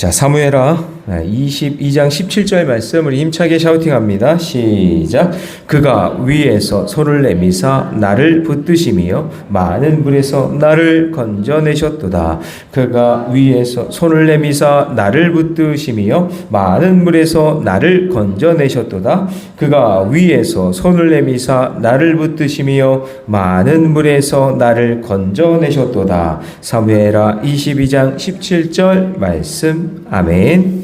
자, 사무엘하 22장 17절 말씀 우리 힘차게 샤우팅합니다. 시작. 그가 위에서 손을 내미사 나를 붙드시며 많은 물에서 나를 건져내셨도다. 그가 위에서 손을 내미사 나를 붙드시며 많은 물에서 나를 건져내셨도다. 그가 위에서 손을 내미사 나를 붙드시며 많은 물에서 나를 건져내셨도다. 사무엘하 22장 17절 말씀. 아멘.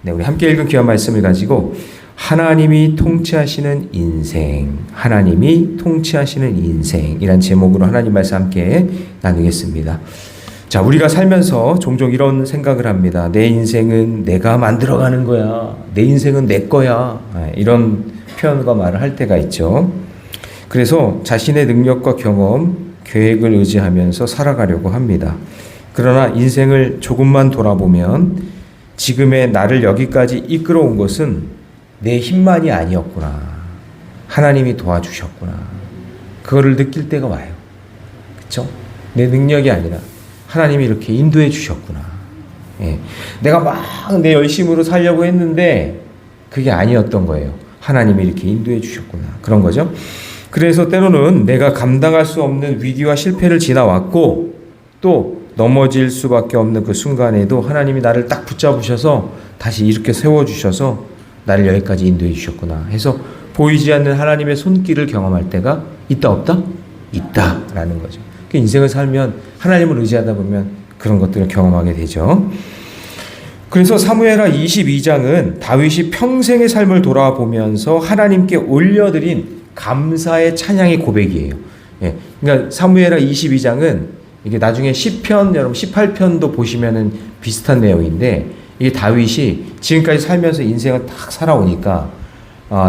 네, 우리 함께 읽은 귀한 말씀을 가지고 하나님이 통치하시는 인생, 하나님이 통치하시는 인생이란 제목으로 하나님 말씀 함께 나누겠습니다. 자, 우리가 살면서 종종 이런 생각을 합니다. 내 인생은 내가 만들어가는 거야. 내 인생은 내 거야. 이런 표현과 말을 할 때가 있죠. 그래서 자신의 능력과 경험, 계획을 의지하면서 살아가려고 합니다. 그러나 인생을 조금만 돌아보면 지금의 나를 여기까지 이끌어온 것은 내 힘만이 아니었구나. 하나님이 도와주셨구나. 그거를 느낄 때가 와요. 그렇죠? 내 능력이 아니라 하나님이 이렇게 인도해 주셨구나. 예. 내가 막 내 열심으로 살려고 했는데 그게 아니었던 거예요. 하나님이 이렇게 인도해 주셨구나. 그런 거죠. 그래서 때로는 내가 감당할 수 없는 위기와 실패를 지나왔고 또 넘어질 수밖에 없는 그 순간에도 하나님이 나를 딱 붙잡으셔서 다시 이렇게 세워주셔서 나를 여기까지 인도해 주셨구나 해서 보이지 않는 하나님의 손길을 경험할 때가 있다 없다? 있다라는 거죠. 인생을 살면 하나님을 의지하다 보면 그런 것들을 경험하게 되죠. 그래서 사무엘하 22장은 다윗이 평생의 삶을 돌아보면서 하나님께 올려드린 감사의 찬양의 고백이에요. 예. 그러니까 사무엘하 22장은 이게 나중에 시편, 여러분 18편도 보시면은 비슷한 내용인데 이게 다윗이 지금까지 살면서 인생을 딱 살아오니까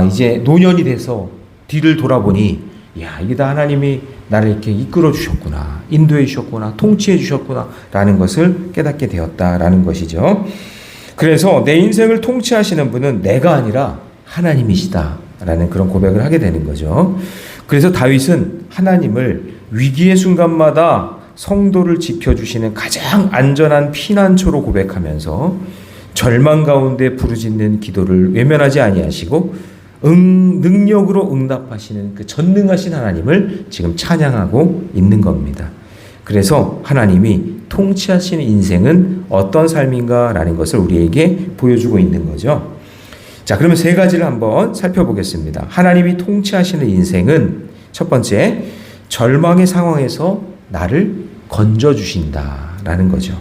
이제 노년이 돼서 뒤를 돌아보니 야, 이게 다 하나님이 나를 이렇게 이끌어 주셨구나, 인도해 주셨구나, 통치해 주셨구나 라는 것을 깨닫게 되었다라는 것이죠. 그래서 내 인생을 통치하시는 분은 내가 아니라 하나님이시다 라는 그런 고백을 하게 되는 거죠. 그래서 다윗은 하나님을 위기의 순간마다 성도를 지켜주시는 가장 안전한 피난처로 고백하면서 절망 가운데 부르짖는 기도를 외면하지 아니하시고 능력으로 응답하시는 그 전능하신 하나님을 지금 찬양하고 있는 겁니다. 그래서 하나님이 통치하시는 인생은 어떤 삶인가라는 것을 우리에게 보여주고 있는 거죠. 자, 그러면 세 가지를 한번 살펴보겠습니다. 하나님이 통치하시는 인생은 첫 번째, 절망의 상황에서 나를 건져주신다라는 거죠.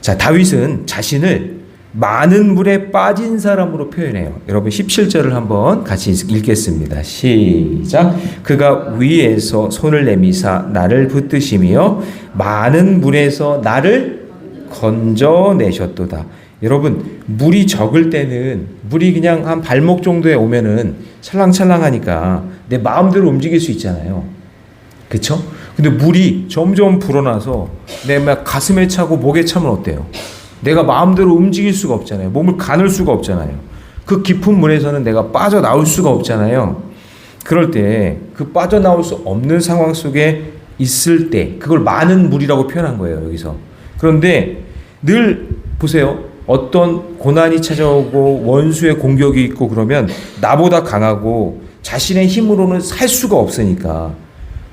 자, 다윗은 자신을 많은 물에 빠진 사람으로 표현해요. 여러분 17절을 한번 같이 읽겠습니다. 시작. 그가 위에서 손을 내미사 나를 붙드시며 많은 물에서 나를 건져내셨도다. 여러분 물이 적을 때는 물이 그냥 한 발목 정도에 오면은 찰랑찰랑하니까 내 마음대로 움직일 수 있잖아요. 그렇죠? 근데 물이 점점 불어나서 내 막 가슴에 차고 목에 차면 어때요? 내가 마음대로 움직일 수가 없잖아요. 몸을 가눌 수가 없잖아요. 그 깊은 물에서는 내가 빠져나올 수가 없잖아요. 그럴 때 그 빠져나올 수 없는 상황 속에 있을 때 그걸 많은 물이라고 표현한 거예요. 여기서. 그런데 늘 보세요. 어떤 고난이 찾아오고 원수의 공격이 있고 그러면 나보다 강하고 자신의 힘으로는 살 수가 없으니까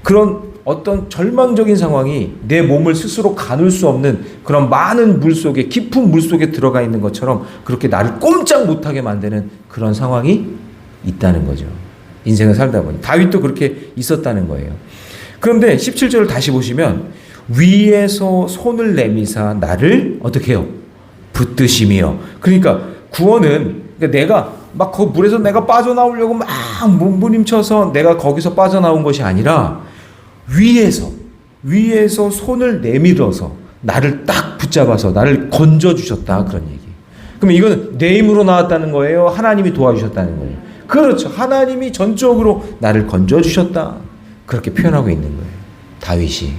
그런 어떤 절망적인 상황이 내 몸을 스스로 가눌 수 없는 그런 많은 물 속에 깊은 물 속에 들어가 있는 것처럼 그렇게 나를 꼼짝 못하게 만드는 그런 상황이 있다는 거죠. 인생을 살다 보니 다윗도 그렇게 있었다는 거예요. 그런데 17절을 다시 보시면 위에서 손을 내미사 나를 어떻게 해요? 붙드시며. 그러니까 구원은 그러니까 내가 막 그 물에서 내가 빠져나오려고 막 몸부림쳐서 내가 거기서 빠져나온 것이 아니라 위에서 손을 내밀어서 나를 딱 붙잡아서 나를 건져주셨다 그런 얘기. 그럼 이건 내 힘으로 나왔다는 거예요? 하나님이 도와주셨다는 거예요? 그렇죠. 하나님이 전적으로 나를 건져주셨다 그렇게 표현하고 있는 거예요. 다윗이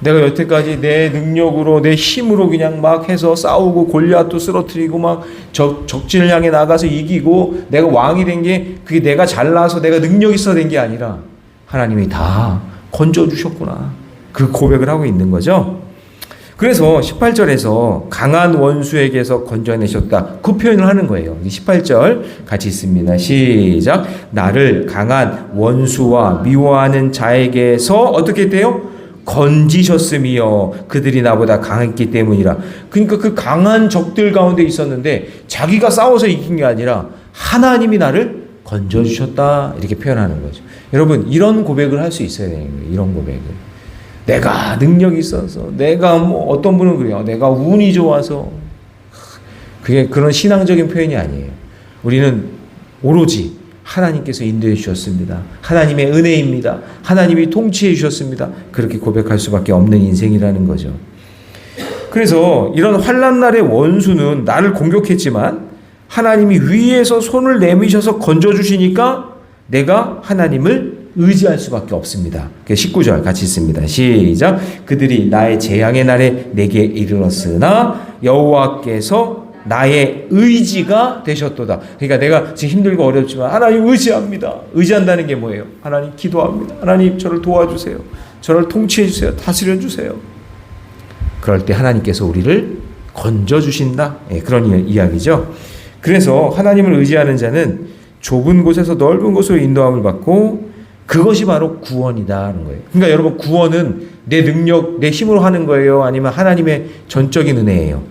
내가 여태까지 내 능력으로 내 힘으로 그냥 막 해서 싸우고 골리앗도 쓰러뜨리고 막 적진을 향해 나가서 이기고 내가 왕이 된 게 그게 내가 잘나서 내가 능력 있어 된 게 아니라 하나님이 다 건져주셨구나 그 고백을 하고 있는 거죠. 그래서 18절에서 강한 원수에게서 건져내셨다. 그 표현을 하는 거예요. 18절 같이 있습니다. 시작. 나를 강한 원수와 미워하는 자에게서 어떻게 돼요? 건지셨으며 그들이 나보다 강했기 때문이라. 그러니까 그 강한 적들 가운데 있었는데 자기가 싸워서 이긴 게 아니라 하나님이 나를 건져주셨다. 이렇게 표현하는 거죠. 여러분, 이런 고백을 할 수 있어야 되는 거예요. 이런 고백을. 내가 능력이 있어서, 내가 어떤 분은 그래요. 내가 운이 좋아서. 그게 그런 신앙적인 표현이 아니에요. 우리는 오로지 하나님께서 인도해 주셨습니다. 하나님의 은혜입니다. 하나님이 통치해 주셨습니다. 그렇게 고백할 수밖에 없는 인생이라는 거죠. 그래서 이런 환난 날의 원수는 나를 공격했지만 하나님이 위에서 손을 내미셔서 건져주시니까 내가 하나님을 의지할 수밖에 없습니다. 19절 같이 있습니다. 시작. 그들이 나의 재앙의 날에 내게 이르렀으나 여호와께서 나의 의지가 되셨도다. 그러니까 내가 지금 힘들고 어렵지만 하나님 의지합니다. 의지한다는 게 뭐예요? 하나님 기도합니다. 하나님 저를 도와주세요. 저를 통치해 주세요. 다스려 주세요. 그럴 때 하나님께서 우리를 건져주신다. 그런 이야기죠. 그래서 하나님을 의지하는 자는 좁은 곳에서 넓은 곳으로 인도함을 받고 그것이 바로 구원이다는 거예요. 그러니까 여러분, 구원은 내 능력, 내 힘으로 하는 거예요? 아니면 하나님의 전적인 은혜예요?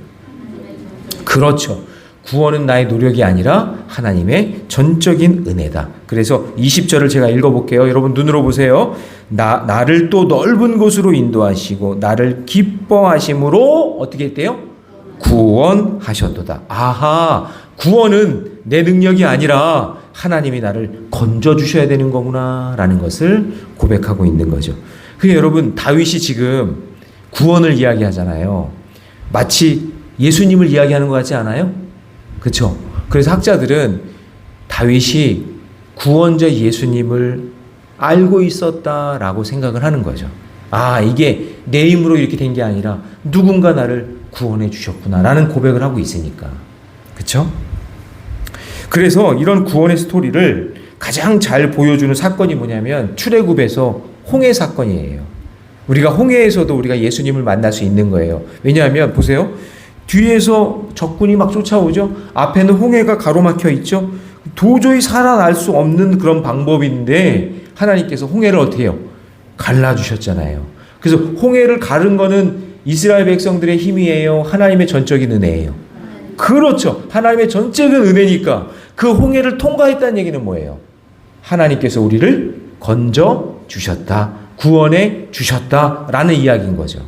그렇죠. 구원은 나의 노력이 아니라 하나님의 전적인 은혜다. 그래서 20절을 제가 읽어볼게요. 여러분 눈으로 보세요. 나를 또 넓은 곳으로 인도하시고 나를 기뻐하심으로 어떻게 했대요? 구원하셨도다. 아하, 구원은 내 능력이 아니라 하나님이 나를 건져주셔야 되는 거구나 라는 것을 고백하고 있는 거죠. 그게 여러분, 다윗이 지금 구원을 이야기하잖아요. 마치 예수님을 이야기하는 것 같지 않아요? 그렇죠? 그래서 학자들은 다윗이 구원자 예수님을 알고 있었다라고 생각을 하는 거죠. 아, 이게 내 힘으로 이렇게 된 게 아니라 누군가 나를 구원해 주셨구나라는 고백을 하고 있으니까. 그렇죠? 그래서 이런 구원의 스토리를 가장 잘 보여주는 사건이 뭐냐면 출애굽에서 홍해 사건이에요. 우리가 홍해에서도 우리가 예수님을 만날 수 있는 거예요. 왜냐하면 보세요. 뒤에서 적군이 막 쫓아오죠. 앞에는 홍해가 가로막혀 있죠. 도저히 살아날 수 없는 그런 방법인데 하나님께서 홍해를 어떻게 해요? 갈라주셨잖아요. 그래서 홍해를 가른 거는 이스라엘 백성들의 힘이에요? 하나님의 전적인 은혜예요? 그렇죠. 하나님의 전적인 은혜니까 그 홍해를 통과했다는 얘기는 뭐예요? 하나님께서 우리를 건져 주셨다. 구원해 주셨다라는 이야기인 거죠.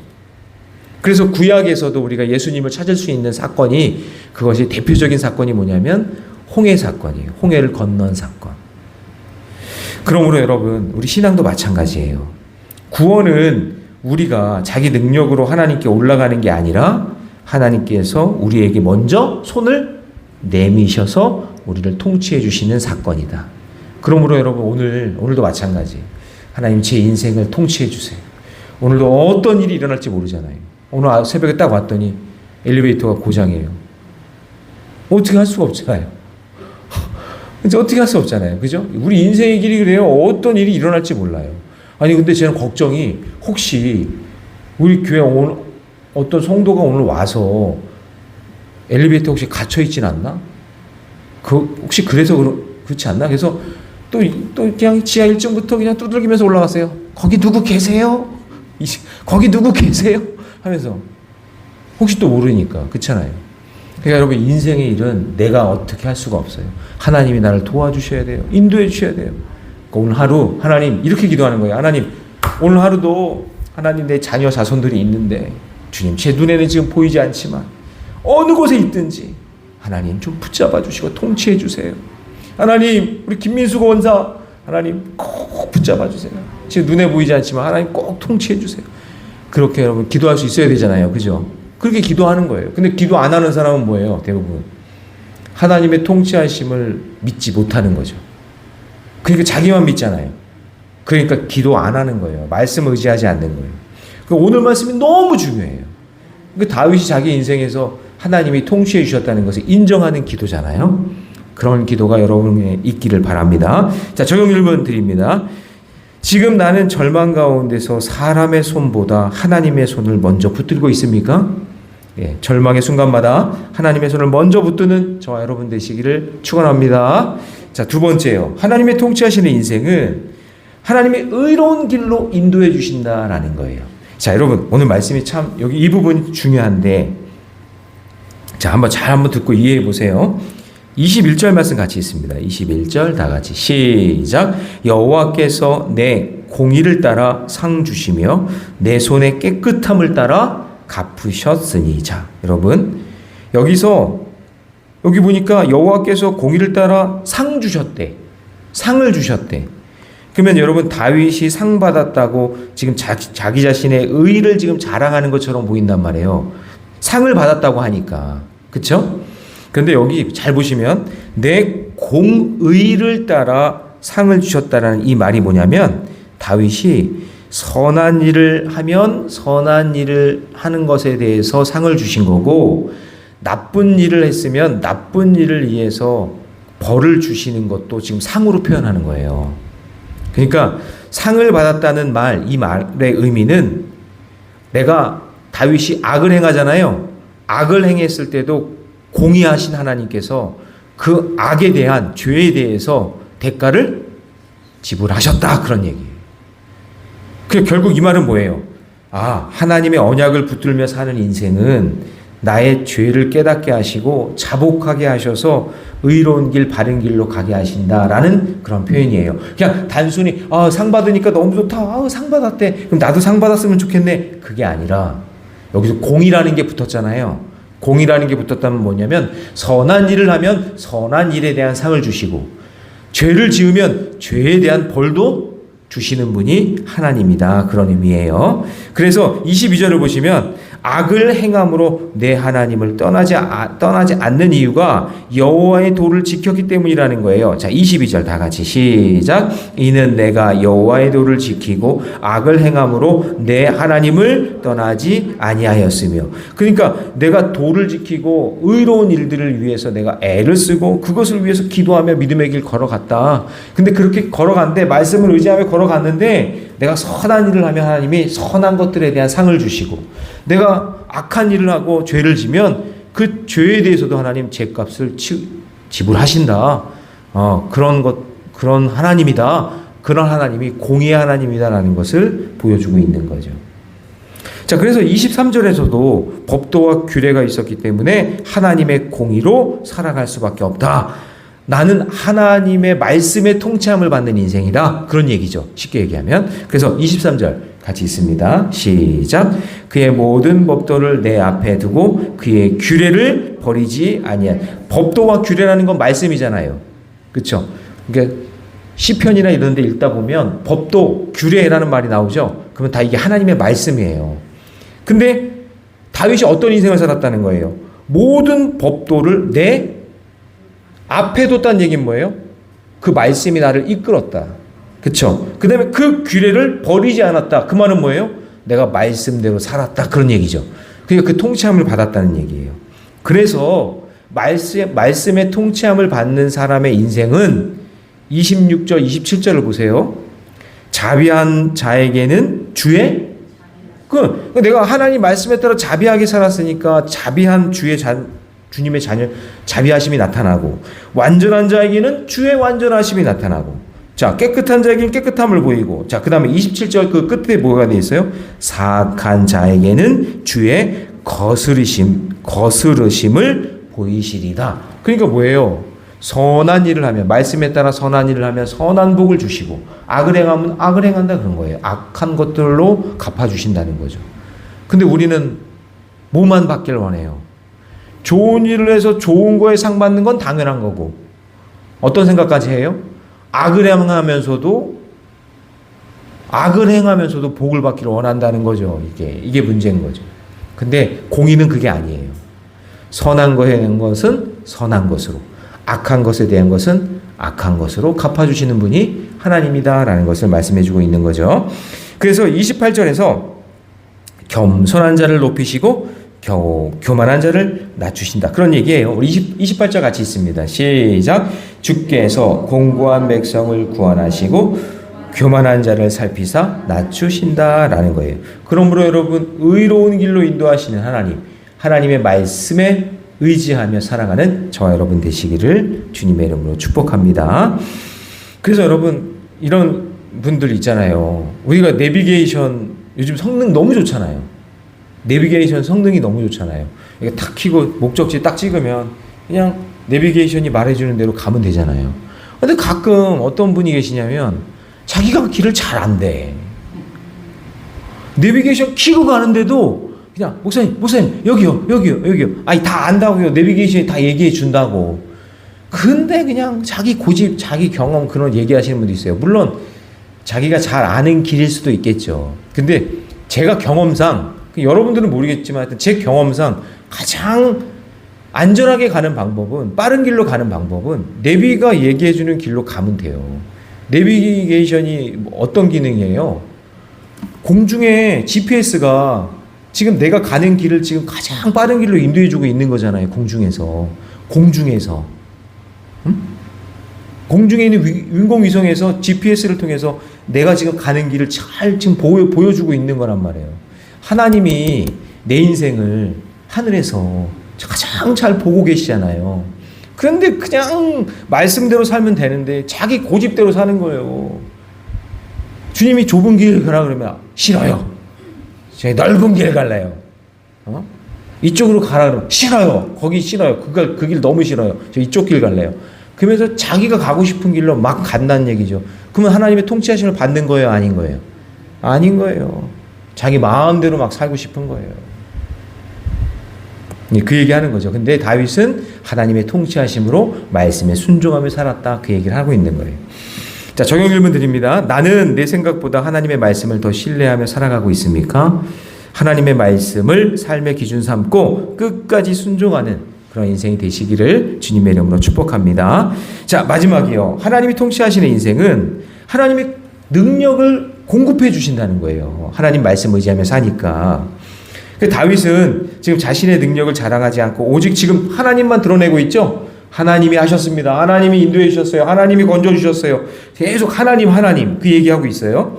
그래서 구약에서도 우리가 예수님을 찾을 수 있는 사건이, 그것이 대표적인 사건이 뭐냐면 홍해 사건이에요. 홍해를 건넌 사건. 그러므로 여러분, 우리 신앙도 마찬가지예요. 구원은 우리가 자기 능력으로 하나님께 올라가는 게 아니라 하나님께서 우리에게 먼저 손을 내미셔서 우리를 통치해 주시는 사건이다. 그러므로 여러분, 오늘도 마찬가지. 하나님, 제 인생을 통치해 주세요. 오늘도 어떤 일이 일어날지 모르잖아요. 오늘 새벽에 딱 왔더니 엘리베이터가 고장이에요. 어떻게 할 수가 없잖아요. 이제 어떻게 할 수 없잖아요. 그죠? 우리 인생의 길이 그래요. 어떤 일이 일어날지 몰라요. 아니, 근데 저는 걱정이, 혹시 우리 교회 오늘 어떤 성도가 오늘 와서 엘리베이터 혹시 갇혀있진 않나? 혹시 그래서 그렇지 않나? 그래서 또 그냥 지하 1층부터 그냥 두들기면서 올라갔어요. 거기 누구 계세요? 거기 누구 계세요? 하면서 혹시 또 모르니까. 그렇잖아요. 그러니까 여러분, 인생의 일은 내가 어떻게 할 수가 없어요. 하나님이 나를 도와주셔야 돼요. 인도해 주셔야 돼요. 그러니까 오늘 하루 하나님 이렇게 기도하는 거예요. 하나님, 오늘 하루도 하나님, 내 자녀 자손들이 있는데 주님, 제 눈에는 지금 보이지 않지만 어느 곳에 있든지 하나님 좀 붙잡아 주시고 통치해 주세요. 하나님, 우리 김민수 원사 하나님 꼭 붙잡아 주세요. 제 눈에 보이지 않지만 하나님 꼭 통치해 주세요. 그렇게 여러분 기도할 수 있어야 되잖아요. 그죠? 그렇게 기도하는 거예요. 근데 기도 안 하는 사람은 뭐예요? 대부분 하나님의 통치하심을 믿지 못하는 거죠. 그러니까 자기만 믿잖아요. 그러니까 기도 안 하는 거예요. 말씀 의지하지 않는 거예요. 그러니까 오늘 말씀이 너무 중요해요. 그러니까 다윗이 자기 인생에서 하나님이 통치해 주셨다는 것을 인정하는 기도잖아요. 그런 기도가 여러분에 있기를 바랍니다. 자, 적용 1번 드립니다. 지금 나는 절망 가운데서 사람의 손보다 하나님의 손을 먼저 붙들고 있습니까? 예, 절망의 순간마다 하나님의 손을 먼저 붙드는 저와 여러분 되시기를 축원합니다. 자, 두 번째요. 하나님의 통치하시는 인생은 하나님의 의로운 길로 인도해 주신다라는 거예요. 자, 여러분 오늘 말씀이 참 여기 이 부분이 중요한데, 자, 한번 듣고 이해해 보세요. 21절 말씀 같이 있습니다. 21절 다 같이 시작. 여호와께서 내 공의를 따라 상 주시며 내 손의 깨끗함을 따라 갚으셨으니. 자, 여러분 여기 보니까 여호와께서 공의를 따라 상 주셨대. 상을 주셨대. 그러면 여러분 다윗이 상 받았다고 지금 자기 자신의 의를 지금 자랑하는 것처럼 보인단 말이에요. 상을 받았다고 하니까. 그렇죠? 그런데 여기 잘 보시면 내 공의를 따라 상을 주셨다라는 이 말이 뭐냐면, 다윗이 선한 일을 하면 선한 일을 하는 것에 대해서 상을 주신 거고, 나쁜 일을 했으면 나쁜 일을 위해서 벌을 주시는 것도 지금 상으로 표현하는 거예요. 그러니까 상을 받았다는 말, 이 말의 의미는 내가 다윗이 악을 행하잖아요. 악을 행했을 때도 공의하신 하나님께서 그 악에 대한 죄에 대해서 대가를 지불하셨다, 그런 얘기예요. 결국 이 말은 뭐예요? 하나님의 언약을 붙들며 사는 인생은 나의 죄를 깨닫게 하시고 자복하게 하셔서 의로운 길, 바른 길로 가게 하신다라는 그런 표현이에요. 그냥 단순히 상 받으니까 너무 좋다, 상 받았대, 그럼 나도 상 받았으면 좋겠네, 그게 아니라 여기서 공의라는 게 붙었잖아요. 공의라는 게 붙었다면 뭐냐면, 선한 일을 하면 선한 일에 대한 상을 주시고, 죄를 지으면 죄에 대한 벌도 주시는 분이 하나님이다, 그런 의미예요. 그래서 22절을 보시면 악을 행함으로 내 하나님을 떠나지 않는 이유가 여호와의 도를 지켰기 때문이라는 거예요. 자, 22절 다 같이 시작. 이는 내가 여호와의 도를 지키고 악을 행함으로 내 하나님을 떠나지 아니하였으며. 그러니까 내가 도를 지키고 의로운 일들을 위해서 내가 애를 쓰고 그것을 위해서 기도하며 믿음의 길 걸어갔다. 근데 그렇게 걸어갔는데, 말씀을 의지하며 걸어갔는데, 내가 선한 일을 하면 하나님이 선한 것들에 대한 상을 주시고, 내가 악한 일을 하고 죄를 지면 그 죄에 대해서도 하나님 죄값을 지불하신다. 그런 하나님이다. 그런 하나님이 공의의 하나님이다라는 것을 보여주고 있는 거죠. 자, 그래서 23절에서도 법도와 규례가 있었기 때문에 하나님의 공의로 살아갈 수밖에 없다. 나는 하나님의 말씀의 통치함을 받는 인생이다, 그런 얘기죠, 쉽게 얘기하면. 그래서 23절 같이 있습니다. 시작. 그의 모든 법도를 내 앞에 두고 그의 규례를 버리지 아니한. 법도와 규례라는 건 말씀이잖아요. 그렇죠? 그러니까 시편이나 이런 데 읽다 보면 법도, 규례라는 말이 나오죠. 그러면 다 이게 하나님의 말씀이에요. 근데 다윗이 어떤 인생을 살았다는 거예요? 모든 법도를 내 앞에 뒀다는 얘기는 뭐예요? 그 말씀이 나를 이끌었다. 그쵸? 그 다음에 그 규례를 버리지 않았다. 그 말은 뭐예요? 내가 말씀대로 살았다, 그런 얘기죠. 그러니까 그 통치함을 받았다는 얘기예요. 그래서 말씀의 통치함을 받는 사람의 인생은 26절, 27절을 보세요. 자비한 자에게는 주의 내가 하나님 말씀에 따라 자비하게 살았으니까 자비한 주님의 자녀, 자비하심이 나타나고, 완전한 자에게는 주의 완전하심이 나타나고, 자, 깨끗한 자에게는 깨끗함을 보이고, 자, 그 다음에 27절 그 끝에 뭐가 되어 있어요? 사악한 자에게는 주의 거스르심을 보이시리다. 그러니까 뭐예요? 선한 일을 하면, 말씀에 따라 선한 일을 하면 선한 복을 주시고, 악을 행하면 악을 행한다, 그런 거예요. 악한 것들로 갚아주신다는 거죠. 근데 우리는 뭐만 받길 원해요? 좋은 일을 해서 좋은 거에 상 받는 건 당연한 거고, 어떤 생각까지 해요? 악을 행하면서도 복을 받기를 원한다는 거죠. 이게 문제인 거죠. 근데 공의는 그게 아니에요. 선한 거에 대한 것은 선한 것으로, 악한 것에 대한 것은 악한 것으로 갚아주시는 분이 하나님이다라는 것을 말씀해주고 있는 거죠. 그래서 28절에서 겸손한 자를 높이시고 교만한 자를 낮추신다, 그런 얘기예요. 우리 28절 같이 있습니다. 시작. 주께서 공고한 백성을 구원하시고 교만한 자를 살피사 낮추신다라는 거예요. 그러므로 여러분 의로운 길로 인도하시는 하나님, 하나님의 말씀에 의지하며 살아가는 저와 여러분 되시기를 주님의 이름으로 축복합니다. 그래서 여러분 이런 분들 있잖아요. 우리가 내비게이션 요즘 성능 너무 좋잖아요. 내비게이션 성능이 너무 좋잖아요. 이거 탁 켜고 목적지 딱 찍으면 그냥 내비게이션이 말해주는 대로 가면 되잖아요. 근데 가끔 어떤 분이 계시냐면 자기가 길을 잘 안 돼. 내비게이션 켜고 가는데도 그냥 목사님 여기요. 아니 다 안다고요. 내비게이션이 다 얘기해 준다고. 근데 그냥 자기 고집, 자기 경험 그런 얘기하시는 분도 있어요. 물론 자기가 잘 아는 길일 수도 있겠죠. 근데 제가 경험상, 여러분들은 모르겠지만 하여튼 제 경험상 가장 안전하게 가는 방법은, 빠른 길로 가는 방법은 내비가 얘기해주는 길로 가면 돼요. 내비게이션이 어떤 기능이에요? 공중에 GPS가 지금 내가 가는 길을 지금 가장 빠른 길로 인도해주고 있는 거잖아요. 공중에서. 응? 공중에 있는 인공위성에서 GPS를 통해서 내가 지금 가는 길을 잘 지금 보여주고 있는 거란 말이에요. 하나님이 내 인생을 하늘에서 가장 잘 보고 계시잖아요. 그런데 그냥 말씀대로 살면 되는데 자기 고집대로 사는 거예요. 주님이 좁은 길 가라 그러면 싫어요. 제가 넓은 길 갈래요. 이쪽으로 가라 그러면 싫어요. 거기 싫어요. 그 길 너무 싫어요. 저 이쪽 길 갈래요. 그러면서 자기가 가고 싶은 길로 막 간다는 얘기죠. 그러면 하나님의 통치하심을 받는 거예요? 아닌 거예요? 아닌 거예요. 자기 마음대로 막 살고 싶은 거예요. 그 얘기하는 거죠. 근데 다윗은 하나님의 통치하심으로 말씀에 순종하며 살았다. 그 얘기를 하고 있는 거예요. 자, 적용 질문 드립니다. 나는 내 생각보다 하나님의 말씀을 더 신뢰하며 살아가고 있습니까? 하나님의 말씀을 삶의 기준 삼고 끝까지 순종하는 그런 인생이 되시기를 주님의 이름으로 축복합니다. 자, 마지막이요. 하나님이 통치하시는 인생은 하나님의 능력을 공급해 주신다는 거예요. 하나님 말씀 의지하며 사니까. 다윗은 지금 자신의 능력을 자랑하지 않고 오직 지금 하나님만 드러내고 있죠. 하나님이 하셨습니다. 하나님이 인도해 주셨어요. 하나님이 건져 주셨어요. 계속 하나님 그 얘기하고 있어요.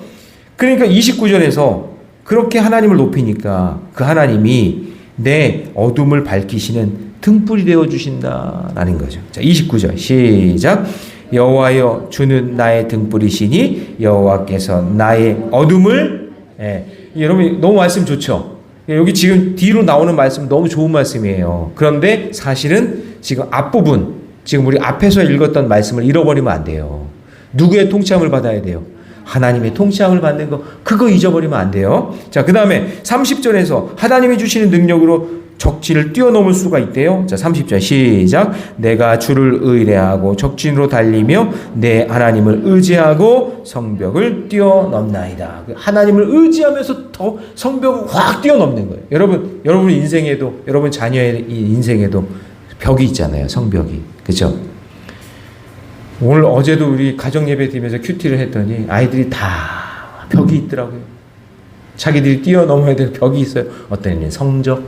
그러니까 29절에서 그렇게 하나님을 높이니까 그 하나님이 내 어둠을 밝히시는 등불이 되어 주신다라는 거죠. 자, 29절 시작. 여호와여 주는 나의 등불이시니 여호와께서 나의 어둠을 여러분 너무 말씀 좋죠. 여기 지금 뒤로 나오는 말씀 너무 좋은 말씀이에요. 그런데 사실은 지금 앞부분, 지금 우리 앞에서 읽었던 말씀을 잃어버리면 안 돼요. 누구의 통치함을 받아야 돼요? 하나님의 통치함을 받는 거, 그거 잊어버리면 안 돼요. 자, 그 다음에 30절에서 하나님이 주시는 능력으로 적진을 뛰어넘을 수가 있대요. 자, 30절 시작. 내가 주를 의뢰하고 적진으로 달리며 내 하나님을 의지하고 성벽을 뛰어넘나이다. 하나님을 의지하면서 더 성벽을 확 뛰어넘는 거예요. 여러분 인생에도, 여러분 자녀의 인생에도 벽이 있잖아요. 성벽이. 그렇죠? 오늘 어제도 우리 가정예배 드리면서 큐티를 했더니 아이들이 다 벽이 있더라고요. 자기들이 뛰어넘어야 될 벽이 있어요. 어떤 애는 성적,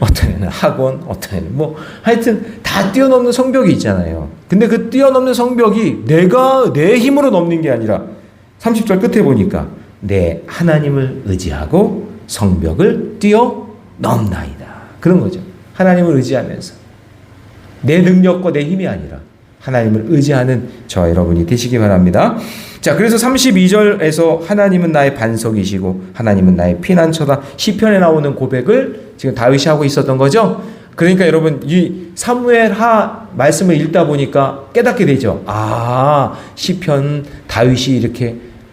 어떤 애는 학원, 어떤 애는 하여튼 다 뛰어넘는 성벽이 있잖아요. 근데 그 뛰어넘는 성벽이 내가 내 힘으로 넘는 게 아니라 30절 끝에 보니까 내 하나님을 의지하고 성벽을 뛰어넘나이다. 그런 거죠. 하나님을 의지하면서 내 능력과 내 힘이 아니라 하나님을 의지하는 저 여러분이 되시기 바랍니다. 자, 그래서 32절에서 하나님은 나의 반석이시고 하나님은 나의 피난처다. 시편에 나오는 고백을 지금 다윗이 하고 있었던 거죠. 그러니까 여러분 이 사무엘하 말씀을 읽다 보니까 깨닫게 되죠. 아, 시편 다윗이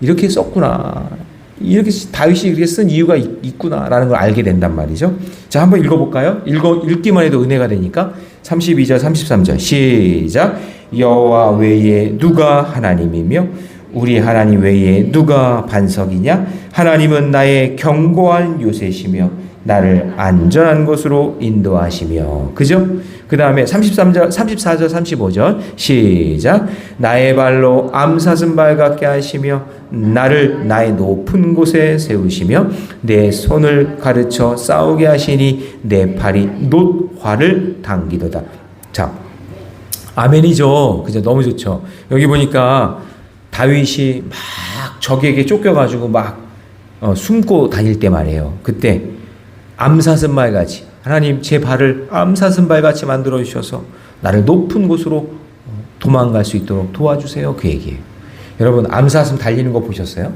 이렇게 썼구나. 이렇게 다윗이 이렇게 쓴 이유가 있구나라는 걸 알게 된단 말이죠. 자, 한번 읽어볼까요? 읽기만 해도 은혜가 되니까 32절 33절 시작. 여호와 외에 누가 하나님이며 우리 하나님 외에 누가 반석이냐? 하나님은 나의 견고한 요새시며 나를 안전한 곳으로 인도하시며. 그죠? 그 다음에 33절, 34절, 35절 시작. 나의 발로 암사슴발 같게 하시며 나를 나의 높은 곳에 세우시며 내 손을 가르쳐 싸우게 하시니 내 팔이 놋화를 당기도다. 자, 아멘이죠. 그죠? 너무 좋죠. 여기 보니까 다윗이 막 적에게 쫓겨가지고 막 숨고 다닐 때 말이에요. 그때 암사슴발같이 하나님 제 발을 암사슴발같이 만들어 주셔서 나를 높은 곳으로 도망갈 수 있도록 도와주세요. 그 얘기예요. 여러분 암사슴 달리는 거 보셨어요?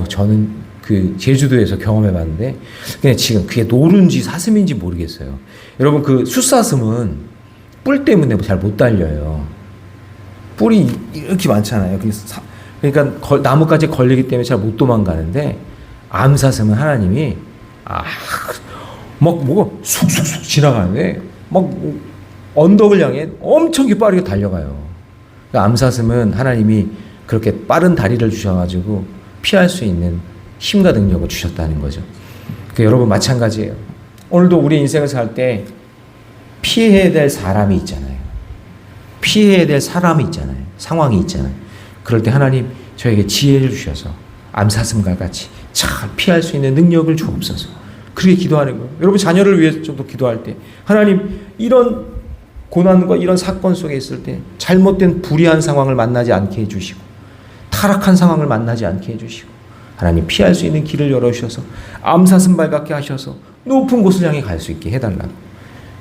저는 그 제주도에서 경험해 봤는데 그냥 지금 그게 노루인지 사슴인지 모르겠어요. 여러분 그 숫사슴은 뿔 때문에 잘 못 달려요. 뿔이 이렇게 많잖아요. 그러니까 나뭇가지에 걸리기 때문에 잘 못 도망가는데 암사슴은 하나님이 막 뭐가 쑥쑥쑥 지나가는데 막 언덕을 향해 엄청 빠르게 달려가요. 그러니까 암사슴은 하나님이 그렇게 빠른 다리를 주셔가지고 피할 수 있는 힘과 능력을 주셨다는 거죠. 그러니까 여러분 마찬가지예요. 오늘도 우리 인생을 살 때 피해야 될 사람이 있잖아요. 피해야 될 사람이 있잖아요. 상황이 있잖아요. 그럴 때 하나님 저에게 지혜를 주셔서 암사슴과 같이 잘 피할 수 있는 능력을 주옵소서. 그렇게 기도하는 거예요. 여러분 자녀를 위해서도 기도할 때 하나님 이런 고난과 이런 사건 속에 있을 때 잘못된 불의한 상황을 만나지 않게 해주시고 타락한 상황을 만나지 않게 해주시고 하나님 피할 수 있는 길을 열어주셔서 암사슴발 같게 하셔서 높은 곳을 향해 갈 수 있게 해달라고.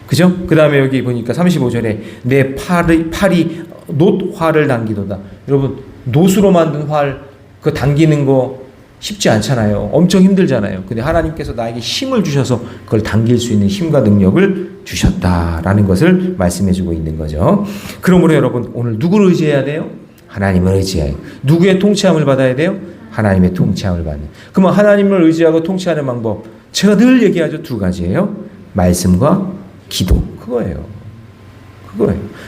그죠? 그 다음에 여기 보니까 35절에 내 팔이 놋활을 당기도다. 여러분 놋으로 만든 활 그 당기는 거 쉽지 않잖아요. 엄청 힘들잖아요. 근데 하나님께서 나에게 힘을 주셔서 그걸 당길 수 있는 힘과 능력을 주셨다라는 것을 말씀해주고 있는 거죠. 그러므로 여러분 오늘 누구를 의지해야 돼요? 하나님을 의지해요. 누구의 통치함을 받아야 돼요? 하나님의 통치함을 받는. 그러면 하나님을 의지하고 통치하는 방법 제가 늘 얘기하죠. 두 가지예요. 말씀과 기도. 그거예요.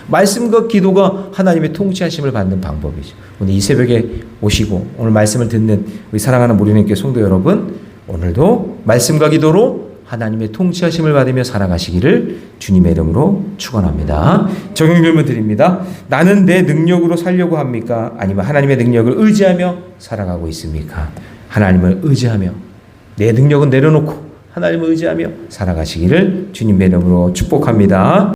말씀과 기도가 하나님의 통치하심을 받는 방법이죠. 오늘 이 새벽에 오시고 오늘 말씀을 듣는 우리 사랑하는 모리님께 성도 여러분, 오늘도 말씀과 기도로 하나님의 통치하심을 받으며 살아가시기를 주님의 이름으로 축원합니다. 적용 질문 드립니다. 나는 내 능력으로 살려고 합니까? 아니면 하나님의 능력을 의지하며 살아가고 있습니까? 하나님을 의지하며 내 능력은 내려놓고 하나님을 의지하며 살아가시기를 주님의 이름으로 축복합니다.